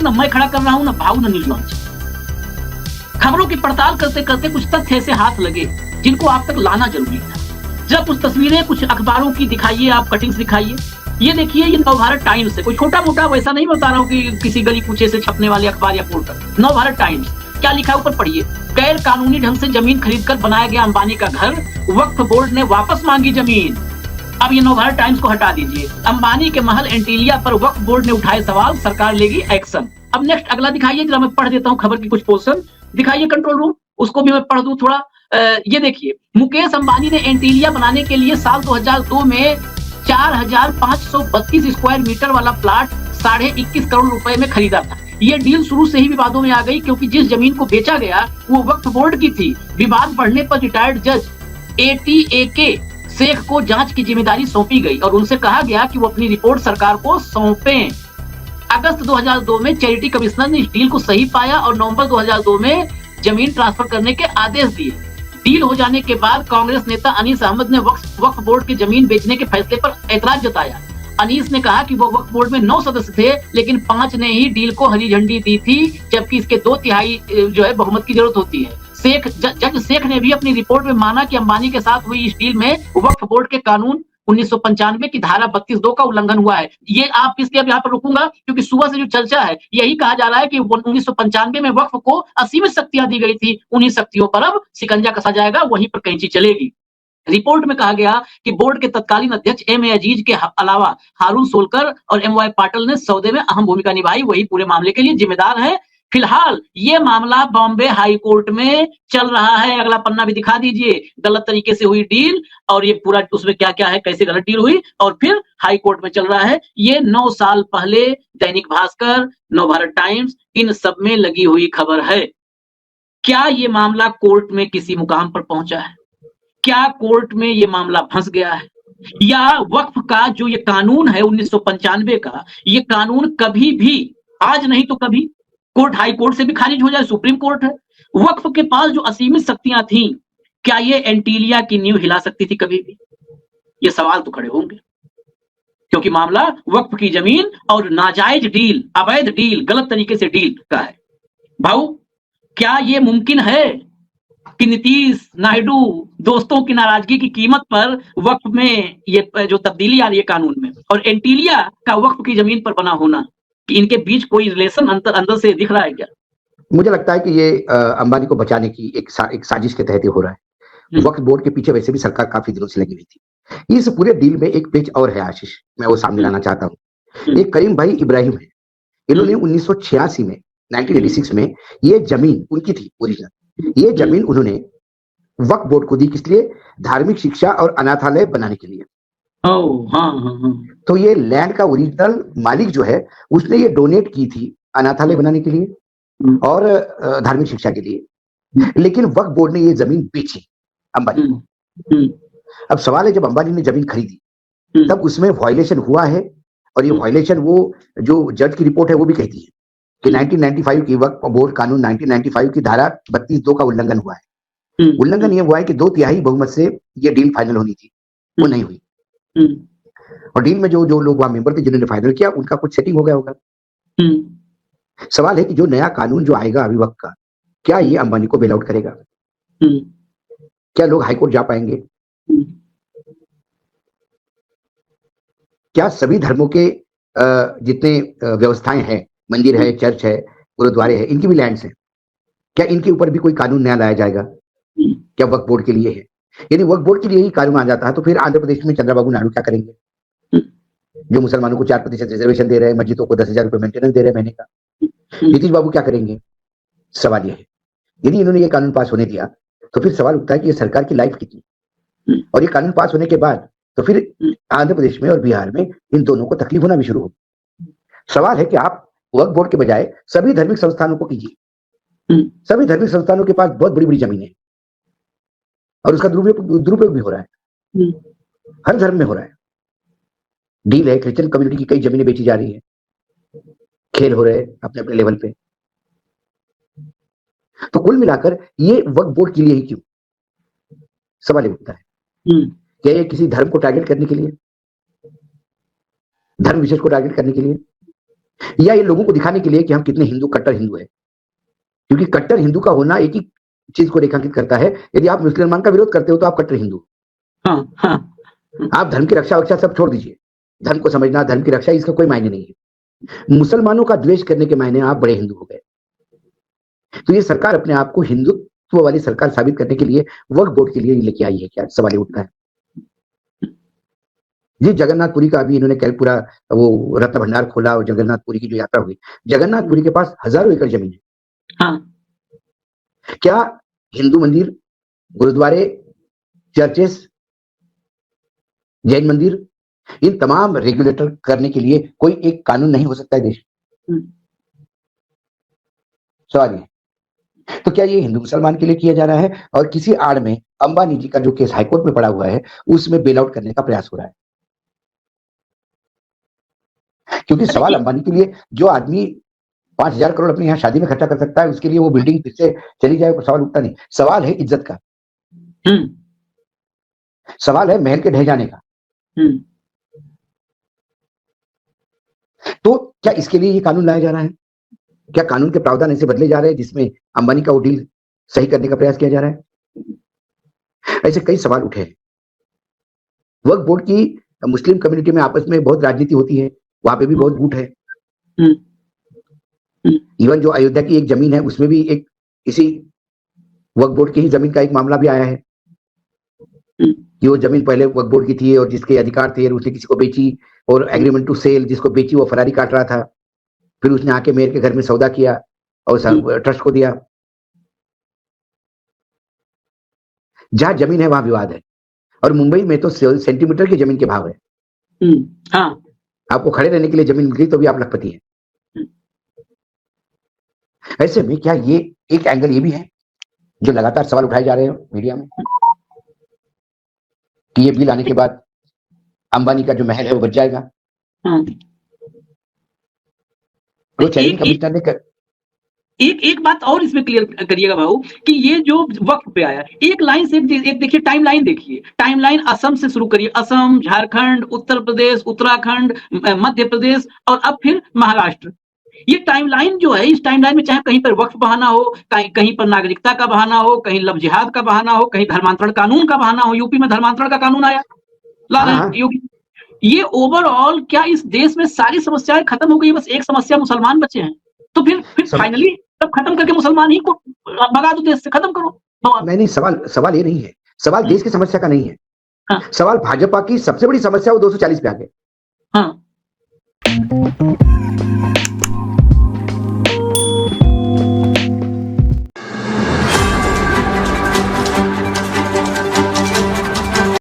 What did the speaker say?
सवाल न मैं खड़ा कर रहा हूं, न भाऊ, न न्यूज लॉन्च। खबरों की पड़ताल करते करते कुछ तथ्य ऐसे हाथ लगे जिनको आप तक लाना जरूरी था। जरा कुछ तस्वीरें कुछ अखबारों की दिखाइए, आप कटिंग्स दिखाइए। ये देखिए, ये नवभारत टाइम्स है, कोई छोटा मोटा वैसा नहीं बता रहा हूँ कि किसी गली कूचे से छपने वाले अखबार या पोर्टल। नवभारत टाइम्स, क्या लिखा है ऊपर पढ़िए। गैर कानूनी ढंग से जमीन खरीदकर बनाया गया अंबानी का घर, वक्फ बोर्ड ने वापस मांगी जमीन। अब ये नवभारत टाइम्स को हटा दीजिए। अंबानी के महल एंटीलिया पर वक्फ बोर्ड ने उठाए सवाल, सरकार लेगी एक्शन। अब नेक्स्ट अगला दिखाइए, जरा मैं पढ़ देता हूँ खबर की कुछ पोर्शन। दिखाइए कंट्रोल रूम, उसको भी मैं पढ़ दूं थोड़ा। ये देखिए, मुकेश अंबानी ने एंटीलिया बनाने के लिए साल 2002 में 4532 स्क्वायर मीटर वाला प्लाट 21.5 करोड़ रुपए में खरीदा था। ये डील शुरू से ही विवादों में आ गई, क्योंकि जिस जमीन को बेचा गया वो वक्फ बोर्ड की थी। विवाद बढ़ने पर रिटायर्ड जज ATAK शेख को जांच की जिम्मेदारी सौंपी गई और उनसे कहा गया कि वो अपनी रिपोर्ट सरकार को सौंपें। अगस्त 2002 में चैरिटी कमिश्नर ने इस डील को सही पाया और नवंबर 2002 में जमीन ट्रांसफर करने के आदेश दिए। डील हो जाने के बाद कांग्रेस नेता अनीस अहमद ने वक्फ बोर्ड की जमीन बेचने के फैसले पर ऐतराज जताया। अनीस ने कहा कि वो वक्फ बोर्ड में 9 सदस्य थे, लेकिन 5 ने ही डील को हरी झंडी दी थी, जबकि इसके 2/3 जो है बहुमत की जरूरत होती है। जज शेख ने भी अपनी रिपोर्ट में माना कि अंबानी के साथ हुई इस डील में वक्फ बोर्ड के कानून 1995 की धारा 32(2) का उल्लंघन हुआ है। ये आप इसके अब यहाँ पर रुकूंगा, क्योंकि सुबह से जो चर्चा है यही कहा जा रहा है कि 1995 में वक्फ को असीमित शक्तियां दी गई थी, उन्हीं शक्तियों पर अब शिकंजा कसा जाएगा, वहीं पर कैंची चलेगी। रिपोर्ट में कहा गया कि बोर्ड के तत्कालीन अध्यक्ष M.A. अजीज के अलावा हारून सोलकर और M.Y. पाटिल ने सौदे में अहम भूमिका निभाई, वही पूरे मामले के लिए जिम्मेदार है। फिलहाल ये मामला बॉम्बे हाई कोर्ट में चल रहा है। अगला पन्ना भी दिखा दीजिए। गलत तरीके से हुई डील और ये पूरा उसमें क्या क्या है, कैसे गलत डील हुई, और फिर हाई कोर्ट में चल रहा है। ये 9 साल पहले दैनिक भास्कर, नवभारत टाइम्स, इन सब में लगी हुई खबर है। क्या ये मामला कोर्ट में किसी मुकाम पर पहुंचा है? क्या कोर्ट में ये मामला फंस गया है? या वक्फ का जो ये कानून है 1995 का, ये कानून कभी भी, आज नहीं तो कभी, कोर्ट हाई कोर्ट से भी खारिज हो जाए, सुप्रीम कोर्ट है। वक्फ के पास जो असीमित शक्तियां थी, क्या ये एंटीलिया की नींव हिला सकती थी कभी भी? ये सवाल तो खड़े होंगे, क्योंकि मामला वक्फ की जमीन और नाजायज डील, अवैध डील, गलत तरीके से डील का है। भाऊ, क्या ये मुमकिन है कि नीतीश नायडू दोस्तों की नाराजगी की कीमत पर वक्फ में ये जो तब्दीली आ रही है कानून में, और एंटीलिया का वक्फ की जमीन पर बना होना, कि इनके बीच कोई रिलेशन अंदर से दिख रहा है क्या? मुझे लगता है कि ये अंबानी को बचाने की एक साजिश के तहत हो रहा है। वक्फ बोर्ड के पीछे वैसे भी सरकार काफी दिनों से लगी हुई थी। इस पूरे डील में एक पेज और है आशीष, मैं वो सामने लाना चाहता हूँ। एक करीम भाई इब्राहिम है, इन्होंने 1986 में 1986 में ये जमीन उनकी थी ओरिजिनल। ये जमीन उन्होंने वक्फ बोर्ड को दी, किस लिए? धार्मिक शिक्षा और अनाथालय बनाने के लिए। तो ये लैंड का ओरिजिनल मालिक जो है उसने ये डोनेट की थी अनाथालय बनाने के लिए और धार्मिक शिक्षा के लिए, लेकिन वक्फ बोर्ड ने ये जमीन बेची अंबानी को। अब सवाल है, जब अंबानी ने जमीन खरीदी तब उसमें वायलेशन हुआ है, और ये वायलेशन वो जो जज की रिपोर्ट है वो भी कहती है कि 1995 की वक्फ बोर्ड कानून 1995 की धारा 32(2) का उल्लंघन हुआ है। उल्लंघन ये हुआ है कि 2/3 बहुमत से ये डील फाइनल होनी थी, वो नहीं हुई। और डील में जो लोग वहां मेंबर थे जिन्होंने फाइनल किया, उनका कुछ सेटिंग हो गया होगा। सवाल है कि जो नया कानून जो आएगा अभी वक्त का, क्या ये अंबानी को बेल आउट करेगा? क्या लोग हाईकोर्ट जा पाएंगे? क्या सभी धर्मों के जितने व्यवस्थाएं हैं, मंदिर है, चर्च है, गुरुद्वारे है, इनकी भी लैंड्स है, क्या इनके ऊपर भी कोई कानून नया लाया जाएगा? क्या वक्फ बोर्ड के लिए है? यदि वक्फ बोर्ड के लिए ही कानून आ जाता है तो फिर आंध्र प्रदेश में चंद्रबाबू नायडू क्या करेंगे, जो मुसलमानों को 4% रिजर्वेशन दे रहे हैं, मस्जिदों को 10,000 रुपए मेंटेनेंस दे रहे हैं महीने का? नीतीश बाबू क्या करेंगे? सवाल यह है। यदि इन्होंने ये कानून पास होने दिया तो फिर सवाल उठता है कि ये सरकार की लाइफ कितनी, और ये कानून पास होने के बाद तो फिर आंध्र प्रदेश में और बिहार में इन दोनों को तकलीफ होना भी शुरू होगी। सवाल है कि आप वक्फ बोर्ड के बजाय सभी धार्मिक संस्थानों को कीजिए। सभी धार्मिक संस्थानों के पास बहुत बड़ी बड़ी जमीन है और उसका दुरुपयोग भी हो रहा है, हर धर्म में हो रहा है। डील है, क्रिश्चियन कम्युनिटी की कई जमीनें बेची जा रही है, खेल हो रहे हैं अपने अपने लेवल पे। तो कुल मिलाकर ये वक्फ बोर्ड के लिए ही क्यों, सवाल ये उठता है। क्या ये किसी धर्म को टारगेट करने के लिए, धर्म विशेष को टारगेट करने के लिए? या ये लोगों को दिखाने के लिए कि हम कितने हिंदू, कट्टर हिंदू है। क्योंकि कट्टर हिंदू का होना एक ही चीज को रेखांकित करता है, यदि आप मुसलमान का विरोध करते हो तो आप कट्टर हिंदू। हाँ, हाँ, आप धर्म की रक्षा वक्षा सब छोड़ दीजिए, धर्म को समझना, धर्म की रक्षा, इसका कोई मायने नहीं है। मुसलमानों का द्वेष करने के मायने आप बड़े हिंदू हो गए। तो ये सरकार अपने आप को हिंदुत्व वाली सरकार साबित करने के लिए वक्फ बोर्ड के लिए लेके आई है क्या, सवाल ये उठता है। जी, जगन्नाथपुरी का अभी इन्होंने कल पूरा वो रत्न भंडार खोला और जगन्नाथपुरी की जो यात्रा हुई, जगन्नाथपुरी के पास हजारों एकड़ जमीन है। हाँ, क्या हिंदू मंदिर, गुरुद्वारे, चर्चेस, जैन मंदिर, इन तमाम रेगुलेटर करने के लिए कोई एक कानून नहीं हो सकता है देश? सवाल ये। तो क्या ये हिंदू मुसलमान के लिए किया जा रहा है, और किसी आड़ में अंबानी जी का जो केस हाईकोर्ट में पड़ा हुआ है उसमें बेल आउट करने का प्रयास हो रहा है? क्योंकि सवाल अंबानी के लिए, जो आदमी 5,000 करोड़ अपने यहाँ शादी में खर्चा कर सकता है, उसके लिए वो बिल्डिंग फिर से चली जाए, सवाल उठता नहीं। सवाल है इज्जत का, सवाल है महल के ढह जाने का। तो क्या इसके लिए ये कानून लाया जा रहा है? क्या कानून के प्रावधान ऐसे बदले जा रहे हैं जिसमें अंबानी का वो डील सही करने का प्रयास किया जा रहा है? ऐसे कई सवाल उठे हैं। वक्फ बोर्ड की मुस्लिम कम्युनिटी में आपस में बहुत राजनीति होती है, वहां पे भी बहुत गुट है। इवन जो अयोध्या की एक जमीन है उसमें भी एक इसी वक्फ बोर्ड की ही जमीन का एक मामला भी आया है कि वो जमीन पहले वक्फ बोर्ड की थी और जिसके अधिकार थे उसने किसी को बेची, और एग्रीमेंट टू सेल, जिसको बेची वो फरारी काट रहा था, फिर उसने आके मेयर के घर में सौदा किया और ट्रस्ट को दिया। जहां जमीन है वहां विवाद है, और मुंबई में तो सेंटीमीटर की जमीन के भाव है। हाँ, आपको खड़े रहने के लिए जमीन मिल गई तो भी आप लखपति हैं। ऐसे में क्या ये एक एंगल ये भी है जो लगातार सवाल उठाए जा रहे हैं मीडिया में कि ये बिल आने के बाद अंबानी का जो महल है वो बच जाएगा? तो चैलेंज कमिश्नर ने एक बात और इसमें क्लियर करिएगा भाऊ कि ये जो वक्त पे आया, एक लाइन से एक देखिए, टाइमलाइन देखिए, टाइमलाइन असम से शुरू करिए, असम, झारखंड, उत्तर प्रदेश, उत्तराखंड, मध्य प्रदेश और अब फिर महाराष्ट्र। ये टाइमलाइन जो है, इस टाइमलाइन में चाहे कहीं पर वक्फ बहाना हो, कहीं पर नागरिकता का बहाना हो, कहीं लव जिहाद का बहाना हो, कहीं धर्मांतरण कानून का बहाना हो। यूपी में धर्मांतरण का कानून आया, ला रहे योगी। ये ओवरऑल क्या इस देश में सारी समस्याएं खत्म हो गई, बस एक समस्या मुसलमान बचे हैं? तो फिर फाइनली सब खत्म करके मुसलमान ही को भगा दो, देश से खत्म करो। नहीं, सवाल ये नहीं है, सवाल देश की समस्या का नहीं है। हाँ। सवाल भाजपा की सबसे बड़ी समस्या वो 240 पे आ गए। हाँ।